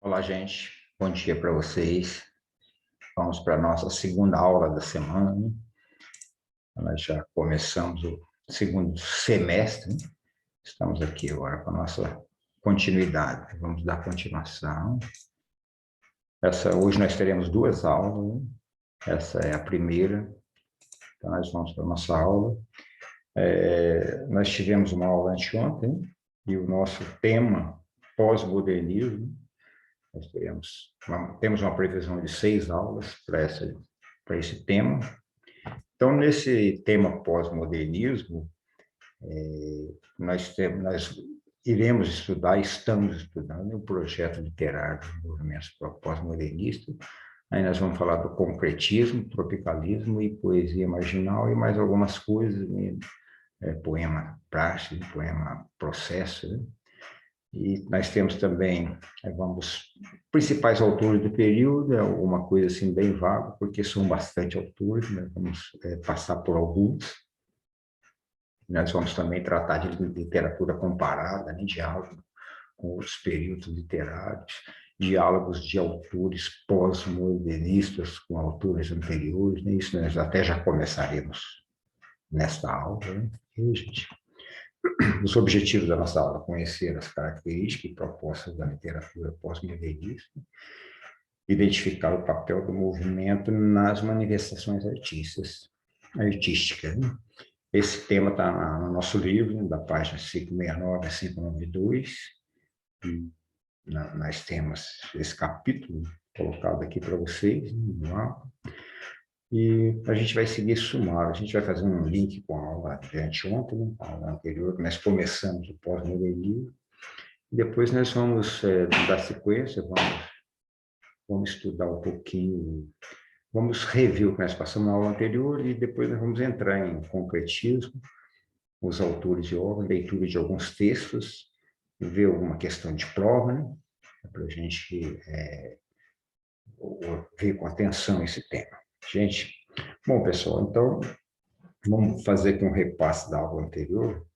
Olá, gente. Bom dia para vocês. Vamos para a nossa segunda aula da semana, né? Nós já começamos o segundo semestre, né? Estamos aqui agora com a nossa continuidade. Vamos dar continuação. Hoje nós teremos duas aulas, né? Essa é a primeira. Então, nós vamos para a nossa aula. Nós tivemos uma aula anteontem, né? E o nosso tema pós-modernismo. Nós temos uma previsão de 6 aulas para esse tema. Então, nesse tema pós-modernismo, nós iremos estudar, estamos estudando o projeto literário dos movimentos pós-modernistas. Aí nós vamos falar do concretismo, tropicalismo e poesia marginal e mais algumas coisas, né? Poema prático, poema processo, né? E nós temos também, principais autores do período, é uma coisa assim bem vaga, porque são bastante autores, né? Vamos passar por alguns. Nós vamos também tratar de literatura comparada, né? Diálogo com outros períodos literários, diálogos de autores pós-modernistas com autores anteriores, né? Isso nós até já começaremos nesta aula, né? E, gente, os objetivos da nossa aula: conhecer as características e propostas da literatura pós-modernista, identificar o papel do movimento nas manifestações artísticas. Né? Esse tema está no nosso livro, né, da página 569 a 592, e nós temos esse capítulo colocado aqui para vocês, né, no mapa. E a gente vai seguir sumário, a gente vai fazer um link com a aula de anteontem, né, a aula anterior, que nós começamos o pós-modernismo, e depois nós vamos dar sequência, vamos estudar um pouquinho, vamos rever o que nós passamos na aula anterior, e depois nós vamos entrar em concretismo, os autores de obra, leitura de alguns textos, ver alguma questão de prova, né, para a gente ver com atenção esse tema. Gente, bom, pessoal, então, vamos fazer aqui um repasse da aula anterior,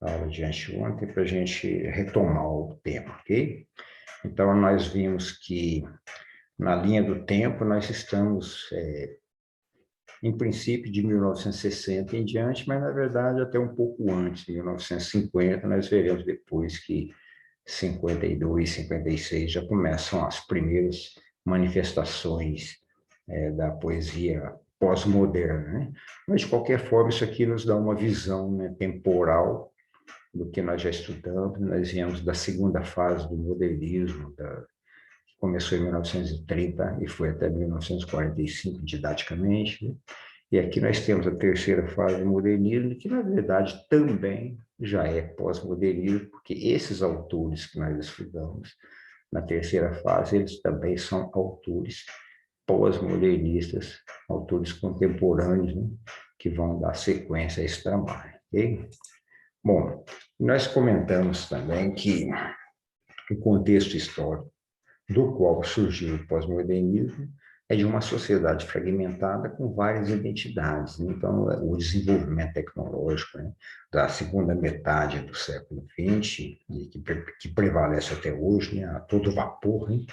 da aula de anteontem, para a gente retomar o tema, ok? Então, nós vimos que, na linha do tempo, nós estamos, em princípio, de 1960 em diante, mas, na verdade, até um pouco antes, de 1950, nós veremos depois que 52, 56 já começam as primeiras manifestações da poesia pós-moderna, né? Mas, de qualquer forma, isso aqui nos dá uma visão, né, temporal do que nós já estudamos. Nós viemos da segunda fase do modernismo, que começou em 1930 e foi até 1945, didaticamente, né? E aqui nós temos a terceira fase do modernismo, que, na verdade, também já é pós-modernismo, porque esses autores que nós estudamos na terceira fase, eles também são autores pós-modernistas, autores contemporâneos, né, que vão dar sequência a esse trabalho, ok? Bom, nós comentamos também que o contexto histórico do qual surgiu o pós-modernismo é de uma sociedade fragmentada com várias identidades, né? Então, o desenvolvimento tecnológico, né, da segunda metade do século XX, que prevalece até hoje, né, a todo vapor, né,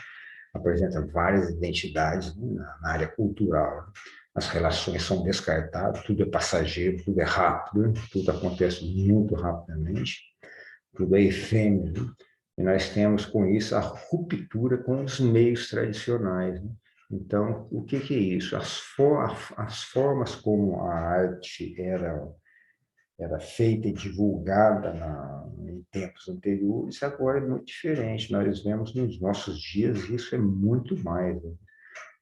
apresenta várias identidades, né, na área cultural. As relações são descartadas, tudo é passageiro, tudo é rápido, né, tudo acontece muito rapidamente, tudo é efêmero, né? E nós temos com isso a ruptura com os meios tradicionais, né? Então, o que é isso? As formas como a arte era feita e divulgada em tempos anteriores, agora é muito diferente. Nós vemos nos nossos dias isso é muito mais, né?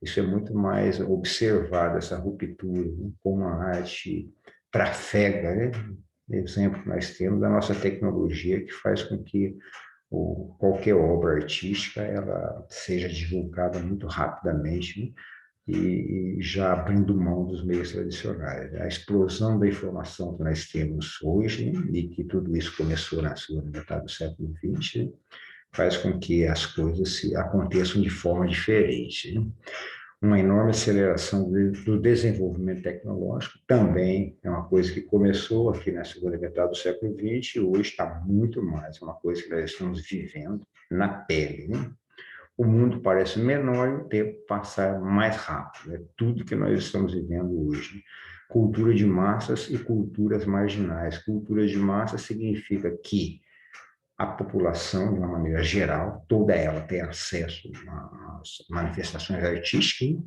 Isso é muito mais observado, essa ruptura, né? Como a arte trafega, né? Exemplo que nós temos da nossa tecnologia, que faz com que qualquer obra artística ela seja divulgada muito rapidamente, né? E já abrindo mão dos meios tradicionais. A explosão da informação que nós temos hoje, né, e que tudo isso começou na segunda metade do século XX, né, faz com que as coisas aconteçam de forma diferente, né? Uma enorme aceleração do desenvolvimento tecnológico também é uma coisa que começou aqui na segunda metade do século XX e hoje está muito mais, é uma coisa que nós estamos vivendo na pele, né? o mundo parece menor e o tempo passa mais rápido. É tudo que nós estamos vivendo hoje. Cultura de massas e culturas marginais. Cultura de massas significa que a população, de uma maneira geral, toda ela tem acesso às manifestações artísticas,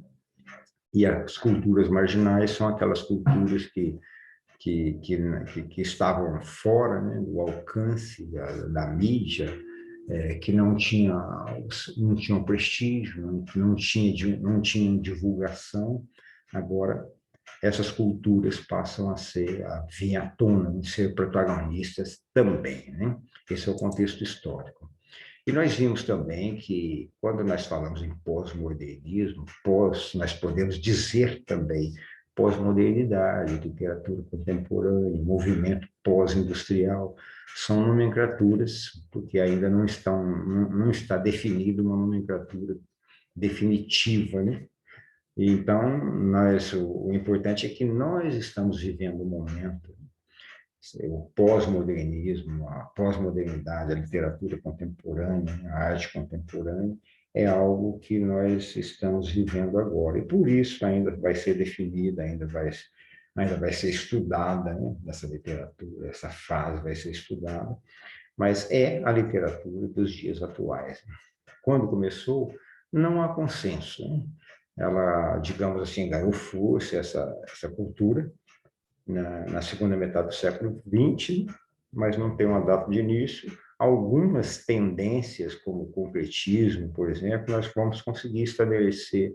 e as culturas marginais são aquelas culturas que estavam fora, né, do alcance da mídia, que não tinham prestígio, não tinham divulgação. Agora, essas culturas passam a vir à tona, a ser protagonistas também, né? Esse é o contexto histórico. E nós vimos também que, quando nós falamos em pós-modernismo, nós podemos dizer também pós-modernidade, literatura contemporânea, movimento pós-industrial, são nomenclaturas, porque ainda não está definida uma nomenclatura definitiva, né? Então, o importante é que nós estamos vivendo um momento, o pós-modernismo, a pós-modernidade, a literatura contemporânea, a arte contemporânea, é algo que nós estamos vivendo agora. E por isso ainda vai ser definida, ainda vai ser estudada, né? Essa literatura, essa fase vai ser estudada, mas é a literatura dos dias atuais. Quando começou, não há consenso, né? Ela, digamos assim, ganhou força, essa cultura, na segunda metade do século XX, mas não tem uma data de início. Algumas tendências, como o concretismo, por exemplo, nós vamos conseguir estabelecer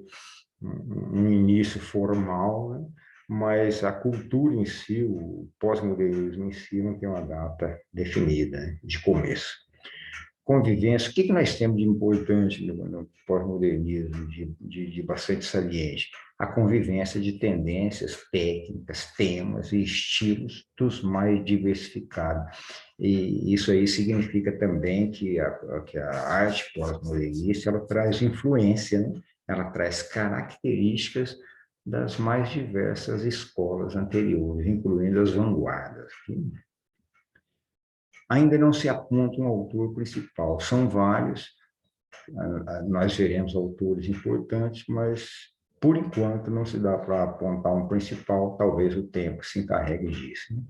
um início formal, né? Mas a cultura em si, o pós-modernismo em si, não tem uma data definida, né, de começo. Convivência, o que nós temos de importante no pós-modernismo, de bastante saliente? A convivência de tendências, técnicas, temas e estilos dos mais diversificados. E isso aí significa também que a arte pós-modernista, ela traz influência, né? Ela traz características das mais diversas escolas anteriores, incluindo as vanguardas. Ainda não se aponta um autor principal, são vários, nós veremos autores importantes, mas, por enquanto, não se dá para apontar um principal, talvez o tempo se encarregue disso, né?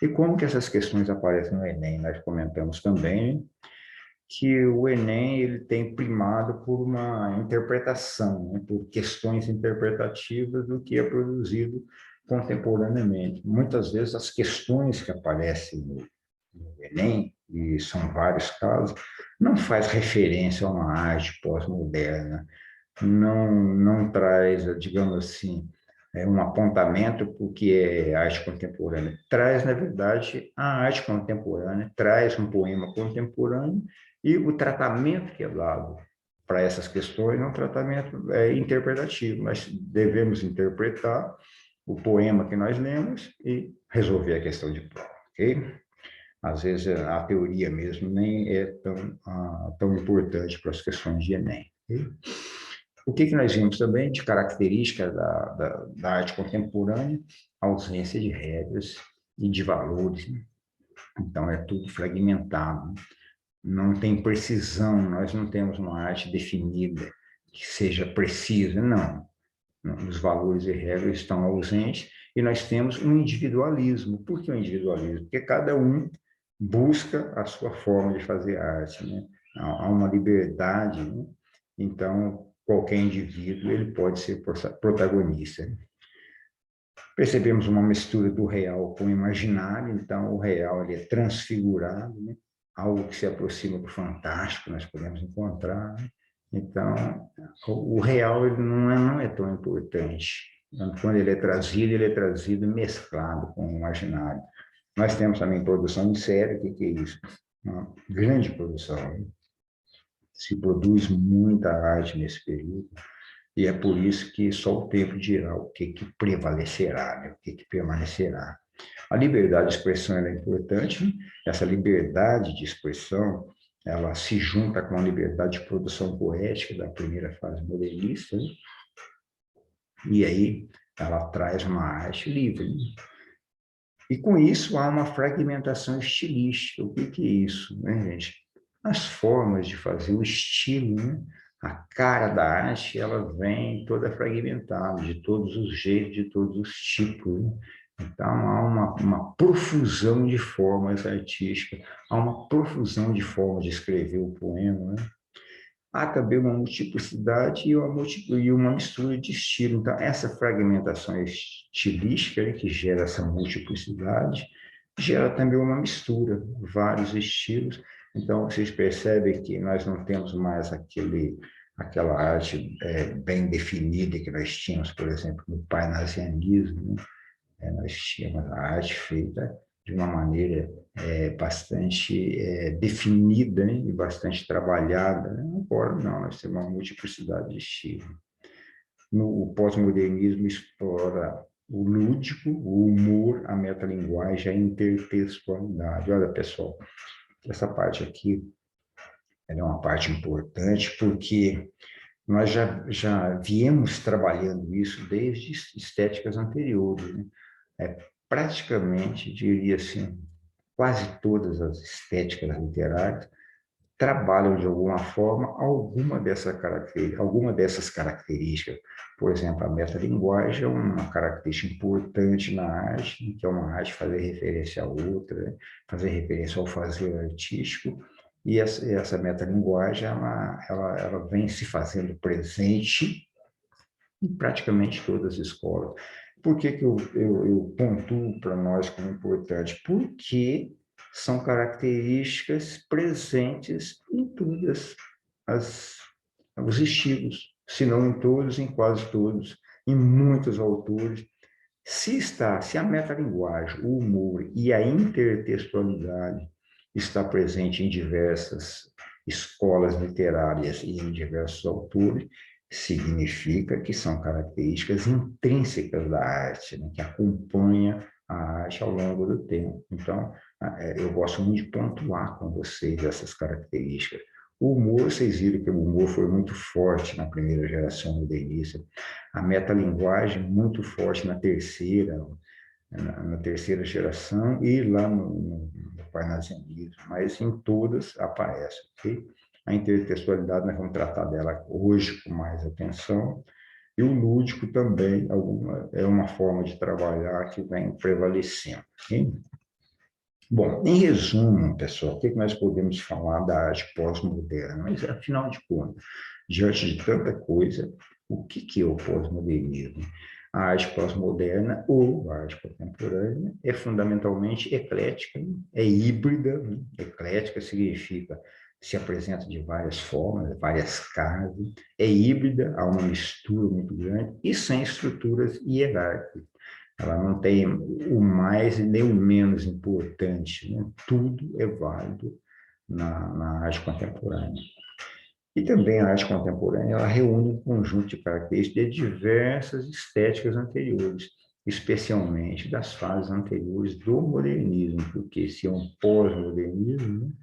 E como que essas questões aparecem no Enem? Nós comentamos também que o Enem ele tem primado por uma interpretação, né, por questões interpretativas do que é produzido contemporaneamente. Muitas vezes as questões que aparecem no Enem, e são vários casos, não faz referência a uma arte pós-moderna, não traz, digamos assim, um apontamento para o que é arte contemporânea. Traz, na verdade, a arte contemporânea, traz um poema contemporâneo e o tratamento que é dado para essas questões é um tratamento interpretativo. Nós devemos interpretar o poema que nós lemos e resolver a questão de prova, ok? Às vezes a teoria mesmo nem é tão importante para as questões de Enem. Okay? O que nós vimos também de característica da arte contemporânea? A ausência de regras e de valores, né? Então, é tudo fragmentado, não tem precisão, nós não temos uma arte definida que seja precisa, não. Os valores e regras estão ausentes e nós temos um individualismo. Por que o individualismo? Porque cada um busca a sua forma de fazer arte, né? Há uma liberdade, né? Então, qualquer indivíduo ele pode ser protagonista. Percebemos uma mistura do real com o imaginário, então o real ele é transfigurado, né? Algo que se aproxima do fantástico, nós podemos encontrar, né? Então, o real ele não é tão importante. Quando ele é trazido mesclado com o imaginário. Nós temos também produção em série, o que é isso? Uma grande produção. Né? Se produz muita arte nesse período, e é por isso que só o tempo dirá o que prevalecerá, né? O que permanecerá. A liberdade de expressão é importante, né? Essa liberdade de expressão ela se junta com a liberdade de produção poética da primeira fase modernista, né? E aí ela traz uma arte livre. Né? E com isso há uma fragmentação estilística. O que é isso, né, gente? As formas de fazer, o estilo, né? A cara da arte, ela vem toda fragmentada, de todos os jeitos, de todos os tipos, né? Então, há uma profusão de formas artísticas, há uma profusão de formas de escrever o poema, né? Há também uma multiplicidade e uma mistura de estilo. Então, essa fragmentação estilística, né, que gera essa multiplicidade, gera também uma mistura, vários estilos. Então, vocês percebem que nós não temos mais aquela arte bem definida que nós tínhamos, por exemplo, no parnasianismo, né? Nós tínhamos a arte feita de uma maneira bastante definida, né? E bastante trabalhada, né? Agora não, nós temos uma multiplicidade de estilos. O pós-modernismo explora o lúdico, o humor, a metalinguagem, a intertextualidade. Olha, pessoal, essa parte aqui é uma parte importante porque nós já viemos trabalhando isso desde estéticas anteriores, né? Praticamente, diria assim, quase todas as estéticas literárias trabalham de alguma forma alguma dessas características. Por exemplo, a metalinguagem é uma característica importante na arte, que é uma arte fazer referência a outra, né? Fazer referência ao fazer artístico, e essa metalinguagem ela vem se fazendo presente em praticamente todas as escolas. Por que eu pontuo para nós como importante? Porque são características presentes em todas as os estilos, se não em todos, em quase todos, em muitos autores. Se a metalinguagem, o humor e a intertextualidade está presente em diversas escolas literárias e em diversos autores, significa que são características intrínsecas da arte, né, que acompanha a arte ao longo do tempo. Então, eu gosto muito de pontuar com vocês essas características. O humor, vocês viram que o humor foi muito forte na primeira geração modernista, a metalinguagem muito forte na terceira geração e lá no parnasianismo, mas em todas aparece, ok? A intertextualidade, nós vamos tratar dela hoje com mais atenção, e o lúdico também é uma forma de trabalhar que vem prevalecendo, ok? Bom, em resumo, pessoal, o que nós podemos falar da arte pós-moderna? Mas, afinal de contas, diante de tanta coisa, o que é o pós-modernismo? A arte pós-moderna ou a arte contemporânea é fundamentalmente eclética, é híbrida, né? Eclética significa se apresenta de várias formas, várias caras, é híbrida, há uma mistura muito grande e sem estruturas hierárquicas. Ela não tem o mais e nem o menos importante, né? Tudo é válido na arte contemporânea. E também a arte contemporânea, ela reúne um conjunto de características de diversas estéticas anteriores, especialmente das fases anteriores do modernismo, porque se é um pós-modernismo,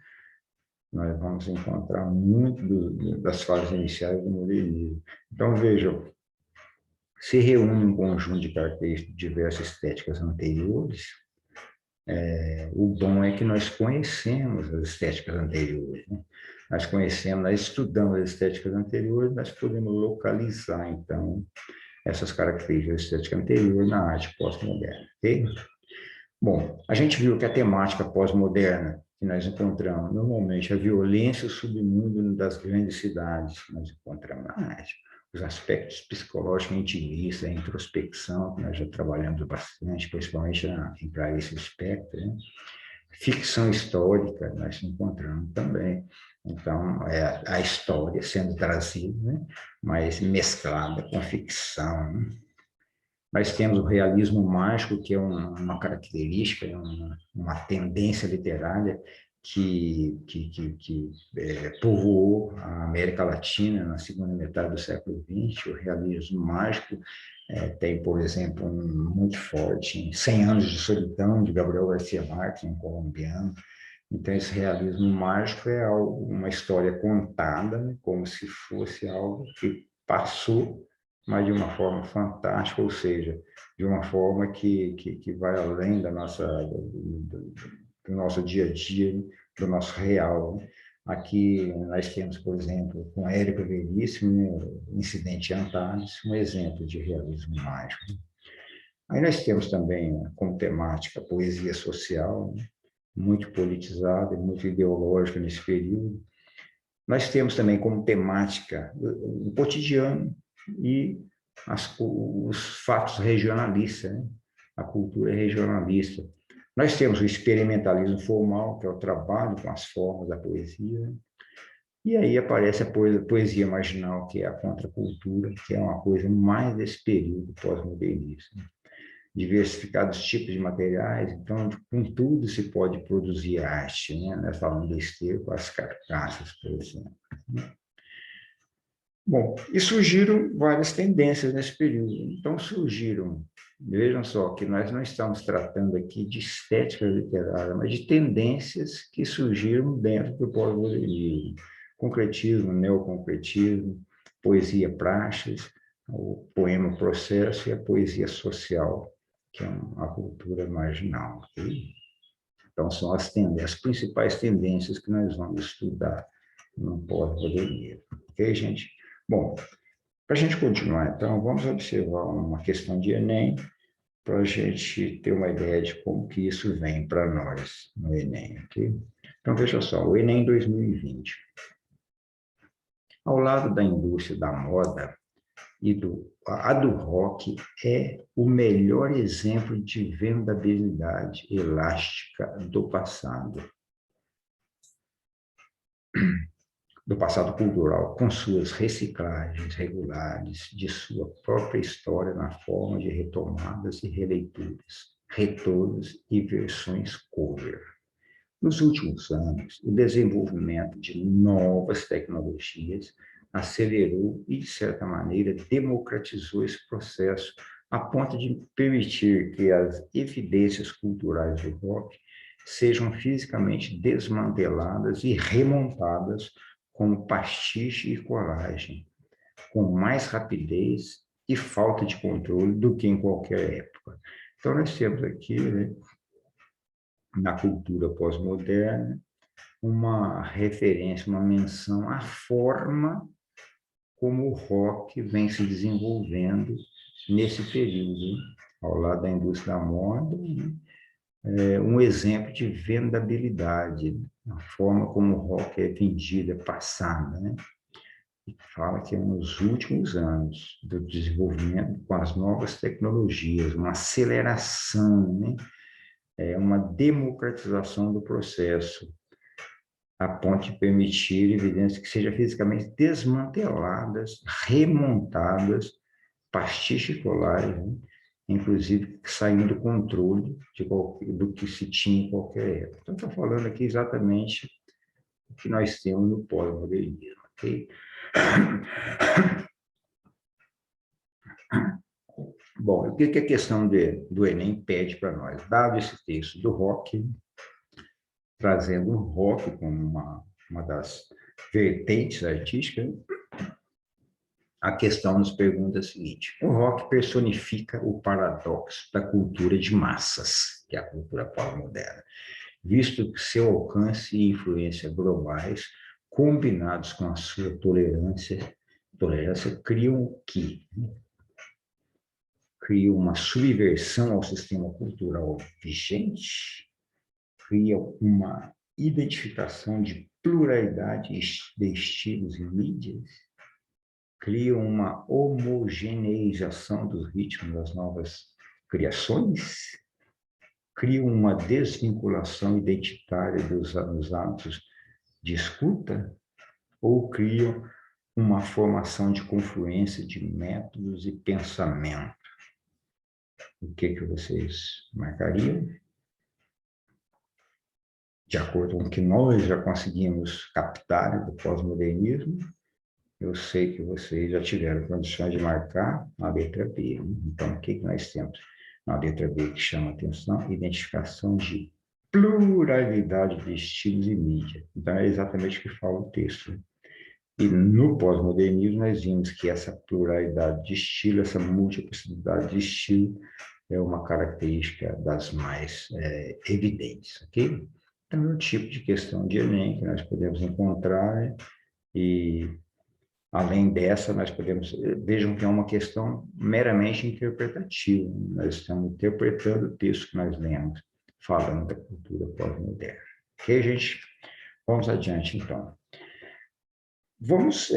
né, nós vamos encontrar muito das fases iniciais do modernismo. Então, vejam, se reúne um conjunto de características de diversas estéticas anteriores. O bom é que nós conhecemos as estéticas anteriores, né? Nós conhecemos, nós estudamos as estéticas anteriores, nós podemos localizar, então, essas características da estética anterior na arte pós-moderna, ok? Bom, a gente viu que a temática pós-moderna que nós encontramos, normalmente, a violência e o submundo das grandes cidades que nós encontramos na arte, os aspectos psicológicos intimistas, a introspecção, que nós já trabalhamos bastante, principalmente em Clarice Lispector, né? Ficção histórica, nós encontramos também. Então, a história sendo trazida, né? Mas mesclada com ficção, né? Nós temos o realismo mágico, que é uma característica, uma tendência literária que povoou a América Latina na segunda metade do século XX. O realismo mágico tem, por exemplo, muito forte em 100 Anos de Solidão, de Gabriel Garcia Marques, um colombiano. Então, esse realismo mágico é uma história contada, né, como se fosse algo que passou, mas de uma forma fantástica, ou seja, de uma forma que vai além do nosso dia a dia, do nosso real, né? Aqui nós temos, por exemplo, com Érico Veríssimo, né, o Incidente Antares, um exemplo de realismo mágico. Aí nós temos também, como temática, a poesia social, né, muito politizada e muito ideológica nesse período. Nós temos também como temática o cotidiano e os fatos regionalistas, né? A cultura regionalista. Nós temos o experimentalismo formal, que é o trabalho com as formas da poesia, e aí aparece a poesia marginal, que é a contracultura, que é uma coisa mais desse período pós-modernista. Diversificados tipos de materiais, então, com tudo se pode produzir arte, né? Nós falamos do esterco, as carcaças, por exemplo. Bom, e surgiram várias tendências nesse período. Então, surgiram, vejam só, que nós não estamos tratando aqui de estética literária, mas de tendências que surgiram dentro do pós-modernismo. Concretismo, neoconcretismo, poesia praxis, o poema processo e a poesia social, que é a cultura marginal. Okay? Então, são as principais tendências que nós vamos estudar no pós-modernismo. Ok, gente? Bom, para a gente continuar, então, vamos observar uma questão de Enem, para a gente ter uma ideia de como que isso vem para nós no Enem, ok? Então, veja só, o Enem 2020. Ao lado da indústria da moda, a do rock é o melhor exemplo de vendabilidade elástica do passado cultural, com suas reciclagens regulares de sua própria história na forma de retomadas e releituras, retornos e versões cover. Nos últimos anos, o desenvolvimento de novas tecnologias acelerou e, de certa maneira, democratizou esse processo, a ponto de permitir que as evidências culturais do rock sejam fisicamente desmanteladas e remontadas como pastiche e colagem, com mais rapidez e falta de controle do que em qualquer época. Então, nós temos aqui, né, na cultura pós-moderna, uma referência, uma menção à forma como o rock vem se desenvolvendo nesse período, ao lado da indústria da moda, um exemplo de vendabilidade, a forma como o rock é vendido, é passado, né? E fala que é nos últimos anos do desenvolvimento com as novas tecnologias, uma aceleração, né? Uma democratização do processo, a ponto de permitir evidências que sejam fisicamente desmanteladas, remontadas, pastiche e colagem, né? Inclusive saindo do controle do que se tinha em qualquer época. Então, estou falando aqui exatamente o que nós temos no pós-modernismo, ok? Bom, o que a questão do Enem pede para nós? Dado esse texto do rock, trazendo o rock como uma das vertentes artísticas, a questão nos pergunta a seguinte: o rock personifica o paradoxo da cultura de massas, que é a cultura pós-moderna, visto que seu alcance e influência globais, combinados com a sua tolerância criam o quê? Criam uma subversão ao sistema cultural vigente, criam uma identificação de pluralidade de estilos e mídias, criam uma homogeneização dos ritmos das novas criações, criam uma desvinculação identitária dos hábitos de escuta, ou criam uma formação de confluência de métodos e pensamento. O que vocês marcariam? De acordo com o que nós já conseguimos captar do pós-modernismo, eu sei que vocês já tiveram condições de marcar a letra B. Então, o que nós temos na letra B que chama a atenção? Identificação de pluralidade de estilos e mídia. Então, é exatamente o que fala o texto. E no pós-modernismo, nós vimos que essa pluralidade de estilo, essa multiplicidade de estilo, é uma característica das mais evidentes, ok? Então, é o tipo de questão de Enem que nós podemos encontrar, né? E, além dessa, nós podemos... Vejam que é uma questão meramente interpretativa. Nós estamos interpretando o texto que nós lemos, falando da cultura pós-moderna. Ok, gente? Vamos adiante, então. Vamos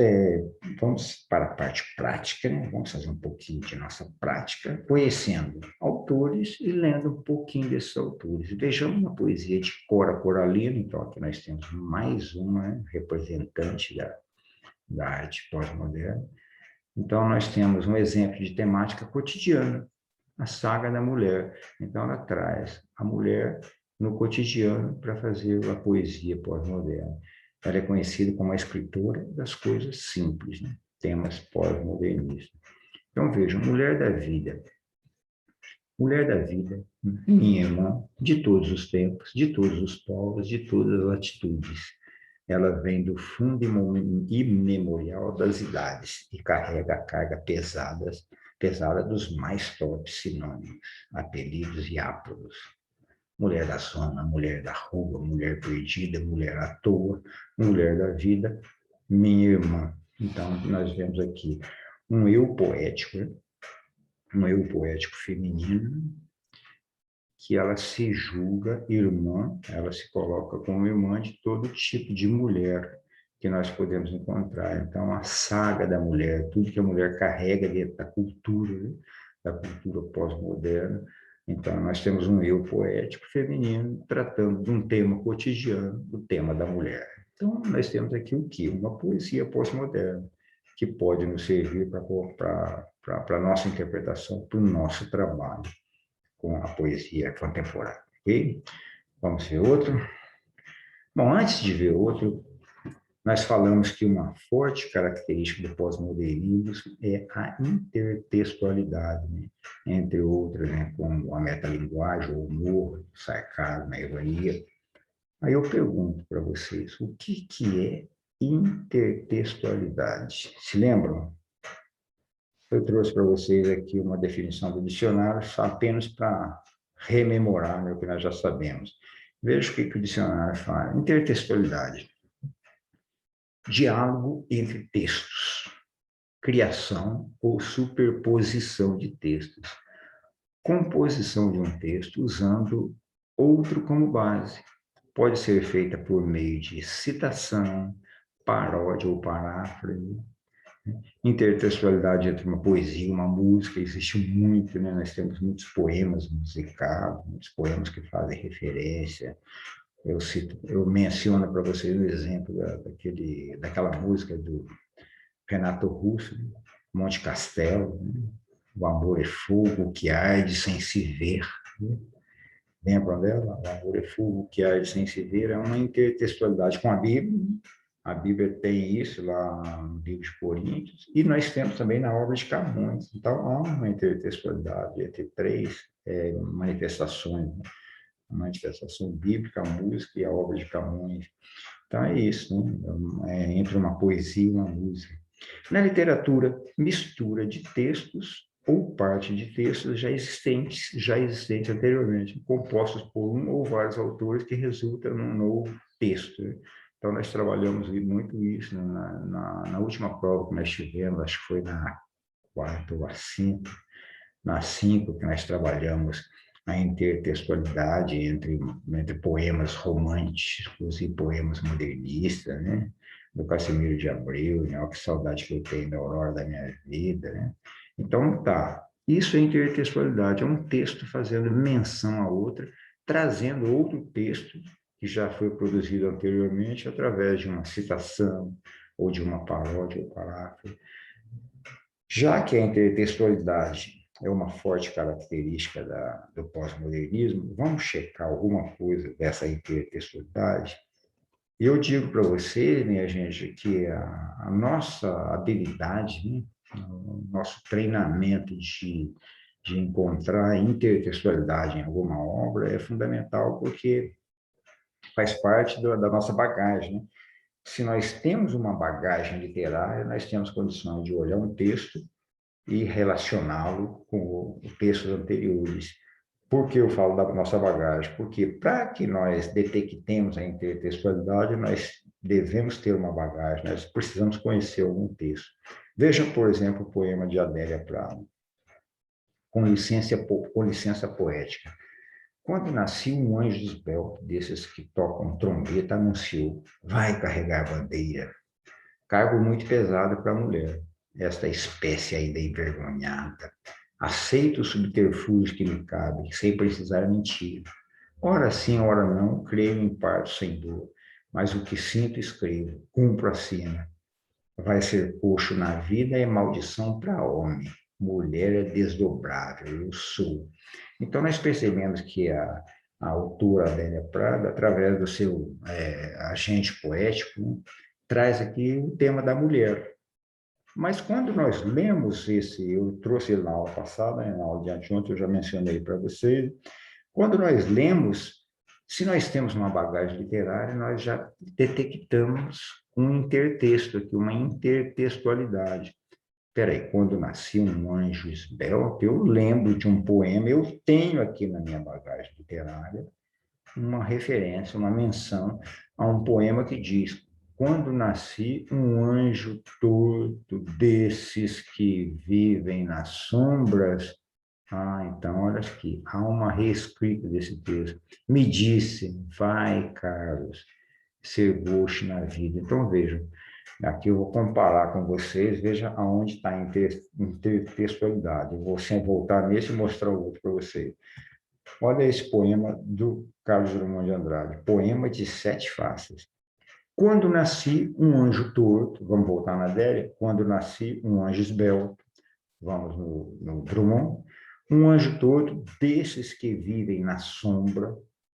para a parte prática, né? Vamos fazer um pouquinho de nossa prática, conhecendo autores e lendo um pouquinho desses autores. Vejamos uma poesia de Cora Coralina, então aqui nós temos mais uma, né, representante da arte pós-moderna. Então, nós temos um exemplo de temática cotidiana, a saga da mulher. Então, ela traz a mulher no cotidiano para fazer a poesia pós-moderna. Ela é conhecida como a escritora das coisas simples, né? Temas pós-modernistas. Então, vejam, mulher da vida. Mulher da vida, minha irmã, de todos os tempos, de todos os povos, de todas as latitudes. Ela vem do fundo imemorial das idades e carrega a carga pesada dos mais torpes sinônimos, apelidos e ápodos. Mulher da zona, mulher da rua, mulher perdida, mulher à toa, mulher da vida, minha irmã. Então, nós vemos aqui um eu poético, né? Um eu poético feminino, que ela se julga irmã, ela se coloca como irmã de todo tipo de mulher que nós podemos encontrar. Então, a saga da mulher, tudo que a mulher carrega dentro da cultura, né? Da cultura pós-moderna. Então, nós temos um eu poético feminino tratando de um tema cotidiano, do tema da mulher. Então, nós temos aqui o quê? Uma poesia pós-moderna, que pode nos servir para a nossa interpretação, para o nosso trabalho com a poesia contemporânea, ok? Vamos ver outro. Bom, antes de ver outro, nós falamos que uma forte característica do pós-modernismo é a intertextualidade, né? Entre outras, né? Como a metalinguagem, o humor, o sarcasmo, a ironia. Aí eu pergunto para vocês, o que é intertextualidade? Se lembram? Eu trouxe para vocês aqui uma definição do dicionário, apenas para rememorar, né, o que nós já sabemos. Veja o que o dicionário fala. Intertextualidade. Diálogo entre textos. Criação ou superposição de textos. Composição de um texto usando outro como base. Pode ser feita por meio de citação, paródia ou paráfrase. Intertextualidade entre uma poesia e uma música existe muito, né? Nós temos muitos poemas musicados, muitos poemas que fazem referência. Eu menciono para vocês o exemplo daquela música do Renato Russo, né? Monte Castelo, né? O amor é fogo que arde sem se ver. Né? Lembram dela? O amor é fogo que arde sem se ver. É uma intertextualidade com a Bíblia. A Bíblia tem isso lá no livro de Coríntios, e nós temos também na obra de Camões. Então, há uma intertextualidade entre três manifestações, né? A manifestação bíblica, a música e a obra de Camões. Então, é isso, né? Entre uma poesia e uma música. Na literatura, mistura de textos ou parte de textos já existentes anteriormente, compostos por um ou vários autores que resultam num novo texto, né? Então, nós trabalhamos muito isso, né? Na última prova que nós tivemos, acho que foi na quarta ou a cinco, na cinco que nós trabalhamos a intertextualidade entre poemas românticos e poemas modernistas, né? Do Cassimiro de Abreu, né? Oh, que saudade que eu tenho da aurora da minha vida, né? Então, tá. Isso é intertextualidade, é um texto fazendo menção a outra, trazendo outro texto que já foi produzido anteriormente através de uma citação ou de uma paródia ou paráfrase. Já que a intertextualidade é uma forte característica do pós-modernismo, vamos checar alguma coisa dessa intertextualidade. Eu digo para você, minha gente, que a nossa habilidade, né, o nosso treinamento de encontrar intertextualidade em alguma obra é fundamental, porque faz parte da nossa bagagem, né? Se nós temos uma bagagem literária, nós temos condições de olhar um texto e relacioná-lo com textos anteriores. Por que eu falo da nossa bagagem? Porque para que nós detectemos a intertextualidade, nós devemos ter uma bagagem, nós precisamos conhecer algum texto. Veja, por exemplo, o poema de Adélia Prado, com licença poética. Quando nasceu um anjo esbelto, desses que tocam trombeta, anunciou, vai carregar bandeira. Cargo muito pesado para a mulher, esta espécie ainda envergonhada. Aceito o subterfúgio que me cabe, sem precisar mentir. Ora sim, ora não, creio em parto sem dor, mas o que sinto escrevo, cumpro a cena. Vai ser coxo na vida é maldição para homem, mulher é desdobrável, eu sou. Então, nós percebemos que a autora Adélia Prado, através do seu agente poético, né, traz aqui o tema da mulher. Mas quando nós lemos esse, eu trouxe ele na aula passada, né, na aula de anteontem, eu já mencionei para vocês, quando nós lemos, se nós temos uma bagagem literária, nós já detectamos um intertexto aqui, uma intertextualidade. Peraí, quando nasci um anjo esbelto, eu lembro de um poema, eu tenho aqui na minha bagagem literária uma referência, uma menção a um poema que diz: quando nasci, um anjo torto desses que vivem nas sombras. Ah, então, olha aqui, há uma reescrita desse texto. Me disse, vai, Carlos, ser gauche na vida. Então, vejam, aqui eu vou comparar com vocês, veja aonde está a intertextualidade. Eu vou sempre voltar nesse e mostrar o outro para vocês. Olha esse poema do Carlos Drummond de Andrade, Poema de Sete Faces. Quando nasci, um anjo torto, vamos voltar na Adélia, quando nasci, um anjo esbelto, vamos no Drummond, um anjo torto desses que vivem na sombra,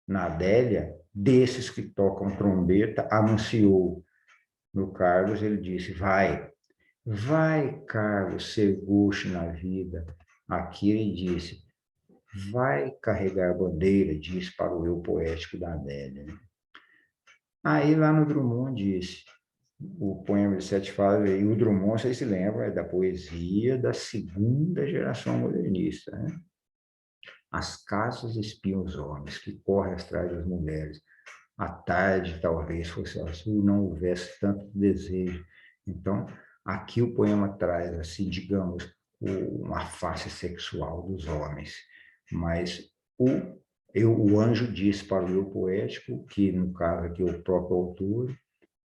na Adélia, desses que tocam trombeta, anunciou. No Carlos, ele disse, vai, Carlos, ser gauche na vida. Aqui ele disse, vai carregar a bandeira, diz para o eu poético da Adélia. Aí lá no Drummond disse, o poema de Sete Fases, e o Drummond, vocês se lembram, é da poesia da segunda geração modernista, né? As casas espiam os homens, que correm atrás das mulheres. À tarde, talvez fosse azul, não houvesse tanto desejo. Então, aqui o poema traz, assim, digamos, uma face sexual dos homens. Mas o anjo diz para o eu poético, que no caso aqui é o próprio autor,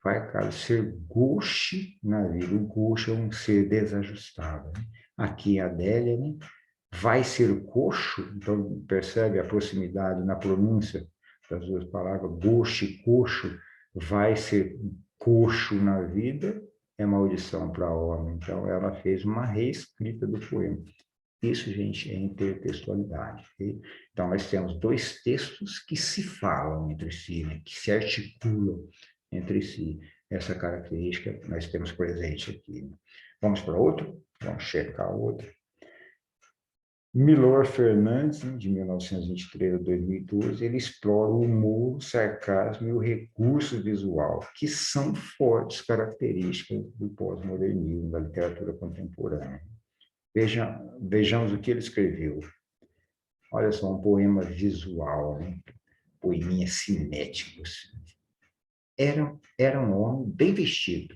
vai, cara, ser gauche na vida. O gauche é um ser desajustado. Né? Aqui a Adélia, né? Vai ser coxo, então percebe a proximidade na pronúncia das duas palavras, gauche e coxo, vai ser coxo na vida, é maldição para o homem. Então ela fez uma reescrita do poema. Isso, gente, é intertextualidade. Okay? Então, nós temos dois textos que se falam entre si, né? Que se articulam entre si. Essa característica nós temos presente aqui. Né? Vamos para outro? Vamos checar outro. Milor Fernandes, de 1923 a 2012, ele explora o humor, o sarcasmo e o recurso visual, que são fortes características do pós-modernismo, da literatura contemporânea. Vejamos o que ele escreveu. Olha só, um poema visual, né? Poeminha cinéticos. Era um homem bem vestido.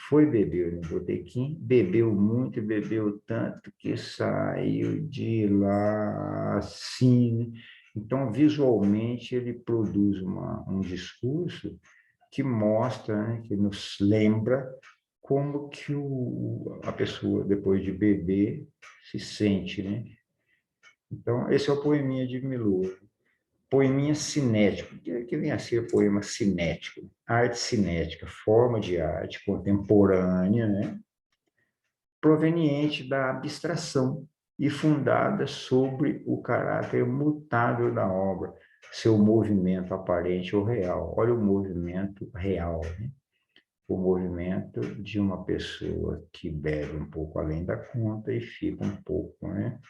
Foi beber no botequim, bebeu muito e bebeu tanto que saiu de lá assim. Então, visualmente, ele produz um discurso que mostra, né, que nos lembra como que a pessoa, depois de beber, se sente, né? Então, esse é o poeminha de Milor. Poeminha cinético. O que vem a ser poema cinético? Arte cinética, forma de arte contemporânea, né? Proveniente da abstração e fundada sobre o caráter mutável da obra, seu movimento aparente ou real. Olha o movimento real, né? O movimento de uma pessoa que bebe um pouco além da conta e fica um pouco, né,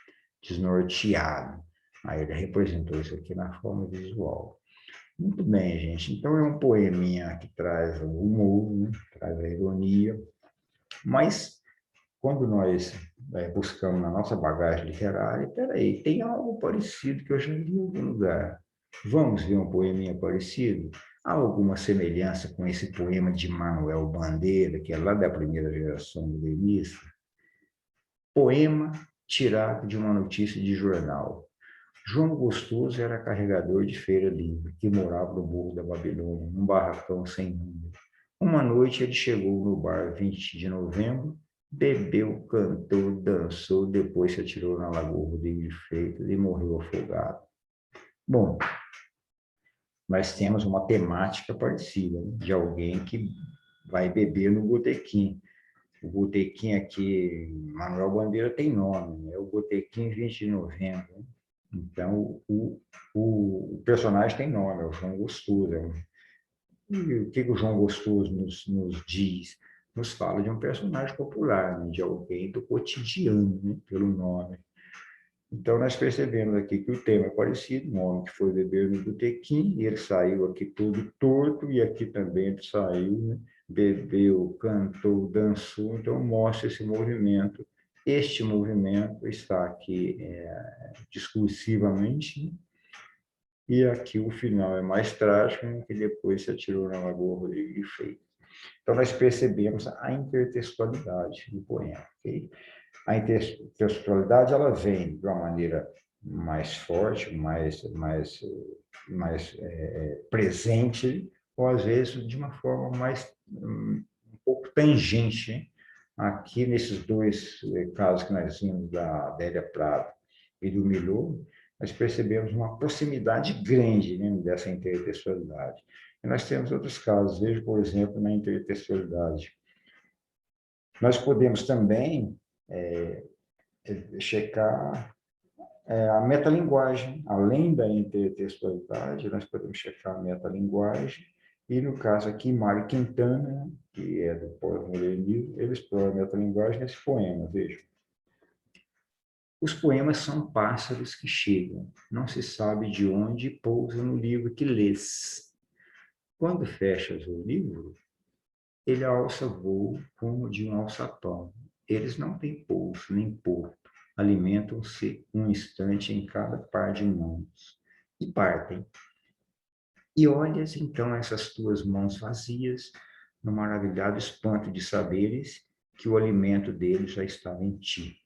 desnorteado. Aí ele representou isso aqui na forma visual. Muito bem, gente. Então é um poeminha que traz o humor, né? Traz a ironia, mas quando nós buscamos na nossa bagagem literária, peraí, tem algo parecido que eu já li em algum lugar. Vamos ver um poeminha parecido? Há alguma semelhança com esse poema de Manuel Bandeira, que é lá da primeira geração do Lenis? Poema tirado de uma notícia de jornal. João Gostoso era carregador de feira livre, que morava no Morro da Babilônia, num barracão sem número. Uma noite ele chegou no bar 20 de novembro, bebeu, cantou, dançou, depois se atirou na Lagoa Rodrigo de Freitas e morreu afogado. Bom, nós temos uma temática parecida, né? De alguém que vai beber no botequim. O botequim aqui, Manuel Bandeira tem nome, é o Botequim 20 de novembro. Né? Então, o personagem tem nome, é o João Gostoso. E o que o João Gostoso nos diz? Nos fala de um personagem popular, né? De alguém do cotidiano, né? Pelo nome. Então, nós percebemos aqui que o tema é parecido, um homem que foi beber no botequim, e ele saiu aqui todo torto, e aqui também ele saiu, né? Bebeu, cantou, dançou, então mostra esse movimento. Este movimento está aqui discursivamente, né? E aqui o final é mais trágico, né? Que depois se atirou na Lagoa Rodrigo de Freitas. Então, nós percebemos a intertextualidade do poema, ok? A intertextualidade ela vem de uma maneira mais forte, mais presente, ou às vezes de uma forma mais um pouco tangente. Hein? Aqui nesses dois casos que nós vimos da Adélia Prado e do Milô, nós percebemos uma proximidade grande, né, dessa intertextualidade. E nós temos outros casos, veja, por exemplo, na intertextualidade. Nós podemos também checar a metalinguagem. Além da intertextualidade, nós podemos checar a metalinguagem. E, no caso aqui, Mário Quintana, que é do pós-modernismo, ele explora a metalinguagem nesse poema, veja. Os poemas são pássaros que chegam, não se sabe de onde pousam no livro que lês. Quando fechas o livro, ele alça voo como de um alçapão. Eles não têm pouso nem porto, alimentam-se um instante em cada par de mãos e partem. E olhas então essas tuas mãos vazias, no maravilhado espanto de saberes que o alimento deles já estava em ti.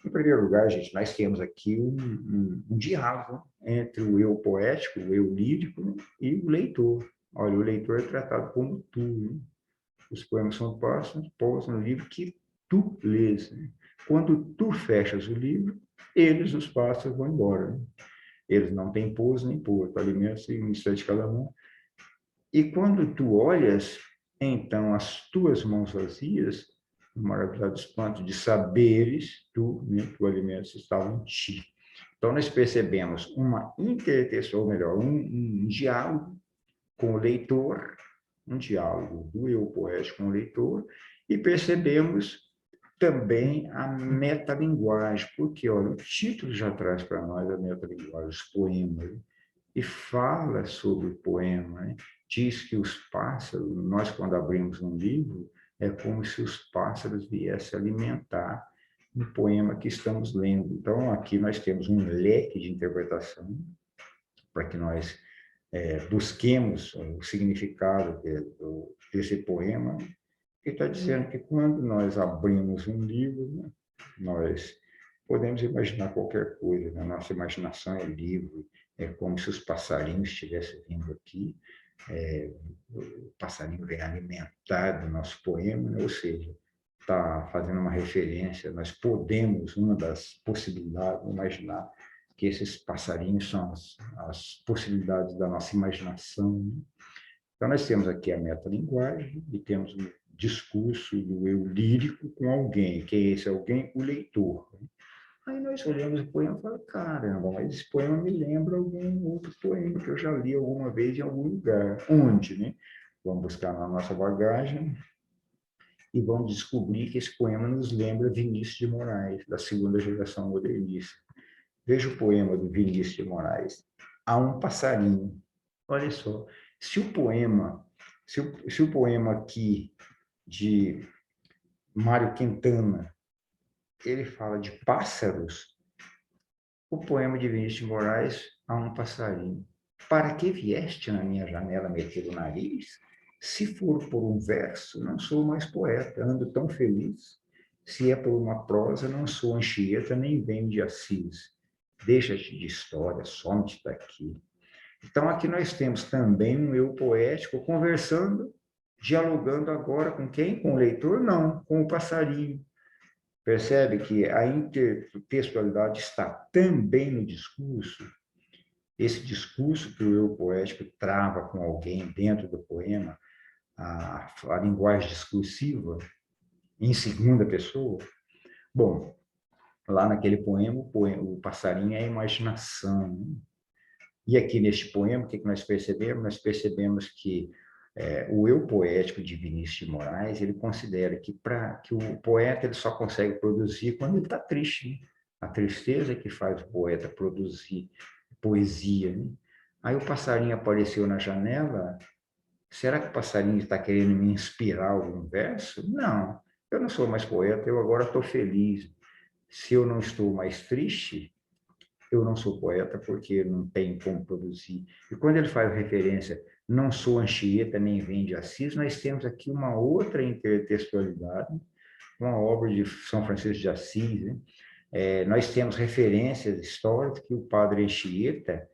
Em primeiro lugar, gente, nós temos aqui um diálogo entre o eu poético, o eu lírico e o leitor. Olha, o leitor é tratado como tu, né? Os poemas são postos no livro que tu lês. Né? Quando tu fechas o livro, eles, os pássaros, vão embora. Né? Eles não têm pouso nem porto, alimentam-se em instante de cada mão. E quando tu olhas, então, as tuas mãos vazias, o maravilhoso espanto de saberes, tu, né, que o alimento estava em ti. Então, nós percebemos uma intertextual, ou melhor, um diálogo com o leitor, um diálogo do eu poético com o leitor, e percebemos também a metalinguagem, porque, olha, o título já traz para nós a metalinguagem, os poemas, e fala sobre o poema, né? Diz que os pássaros, nós quando abrimos um livro, é como se os pássaros viessem alimentar o poema que estamos lendo. Então, aqui nós temos um leque de interpretação para que nós busquemos o significado desse poema, que está dizendo que quando nós abrimos um livro, né, nós podemos imaginar qualquer coisa, né? Nossa imaginação é livre, é como se os passarinhos estivessem vindo aqui, o passarinho vem alimentar do nosso poema, né? Ou seja, está fazendo uma referência, nós podemos, uma das possibilidades, imaginar que esses passarinhos são as possibilidades da nossa imaginação. Né? Então, nós temos aqui a metalinguagem e temos o discurso do eu lírico com alguém, que é esse alguém? O leitor. Né? Aí nós olhamos o poema e falamos, caramba, mas esse poema me lembra algum outro poema que eu já li alguma vez em algum lugar. Onde, né? Vamos buscar na nossa bagagem e vamos descobrir que esse poema nos lembra Vinícius de Moraes, da segunda geração modernista. Veja o poema do Vinícius de Moraes. Há um passarinho. Olha só, se o poema aqui de Mário Quintana ele fala de pássaros, o poema de Vinícius de Moraes, há um passarinho. Para que vieste na minha janela meter o nariz? Se for por um verso, não sou mais poeta, ando tão feliz. Se é por uma prosa, não sou Anchieta, nem venho de Assis. Deixa-te de história, some-te daqui. Então, aqui nós temos também um eu poético conversando, dialogando agora com quem? Com o leitor? Não, com o passarinho. Percebe que a intertextualidade está também no discurso. Esse discurso que o eu poético trava com alguém dentro do poema, a linguagem discursiva, em segunda pessoa. Bom, lá naquele poema, o passarinho é a imaginação, né? E aqui neste poema, o que nós percebemos? Nós percebemos que o eu poético de Vinícius de Moraes, ele considera que o poeta ele só consegue produzir quando ele está triste, né? A tristeza é que faz o poeta produzir poesia, né? Aí o passarinho apareceu na janela. Será que o passarinho está querendo me inspirar algum verso? Não, eu não sou mais poeta, eu agora estou feliz. Se eu não estou mais triste, eu não sou poeta porque não tenho como produzir. E quando ele faz referência, não sou Anchieta nem vem de Assis, nós temos aqui uma outra intertextualidade, uma obra de São Francisco de Assis, né? Nós temos referências históricas que o padre Anchieta,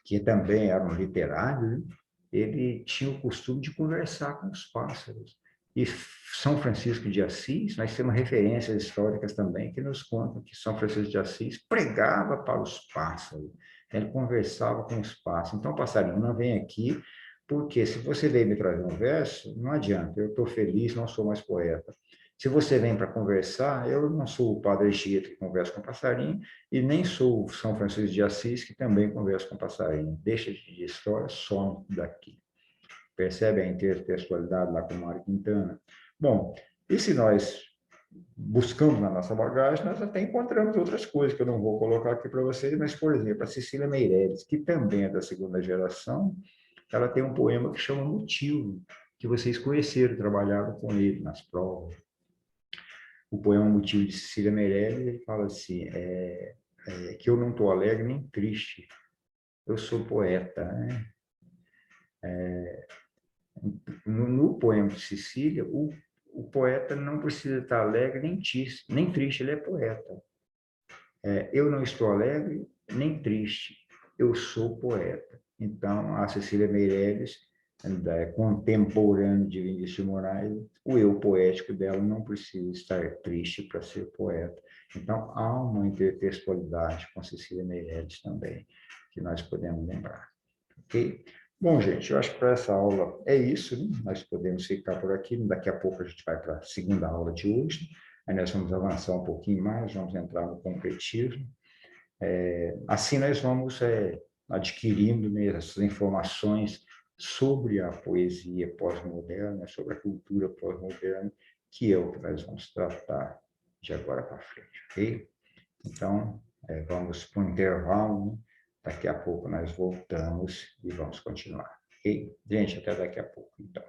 que também era um literário, né? Ele tinha o costume de conversar com os pássaros. E São Francisco de Assis, nós temos referências históricas também que nos contam que São Francisco de Assis pregava para os pássaros, ele conversava com os pássaros. Então, passarinho, não vem aqui, porque se você veio me trazer um verso, não adianta, eu estou feliz, não sou mais poeta. Se você vem para conversar, eu não sou o padre Anchieta que conversa com passarinho, e nem sou o São Francisco de Assis que também conversa com passarinho. Deixa de história, some daqui. Percebe a intertextualidade lá com o Mário Quintana? Bom, e se nós buscamos na nossa bagagem, nós até encontramos outras coisas que eu não vou colocar aqui para vocês, mas, por exemplo, a Cecília Meirelles, que também é da segunda geração, ela tem um poema que chama Motivo, que vocês conheceram, trabalharam com ele nas provas. O poema Motivo de Cecília Meirelles, ele fala assim, que eu não estou alegre nem triste, eu sou poeta, né? No poema de Cecília, o poeta não precisa estar alegre nem triste, ele é poeta. Eu não estou alegre nem triste, eu sou poeta. Então, a Cecília Meirelles, contemporânea de Vinícius de Moraes, o eu poético dela não precisa estar triste para ser poeta. Então, há uma intertextualidade com Cecília Meirelles também, que nós podemos lembrar. Ok? Bom, gente, eu acho que para essa aula é isso, né? Nós podemos ficar por aqui. Daqui a pouco a gente vai para a segunda aula de hoje. Aí nós vamos avançar um pouquinho mais, vamos entrar no concretismo. Assim nós vamos adquirindo, né, essas informações sobre a poesia pós-moderna, sobre a cultura pós-moderna, que é o que nós vamos tratar de agora para frente, ok? Então, vamos para um intervalo, né? Daqui a pouco nós voltamos e vamos continuar, ok? Gente, até daqui a pouco, então.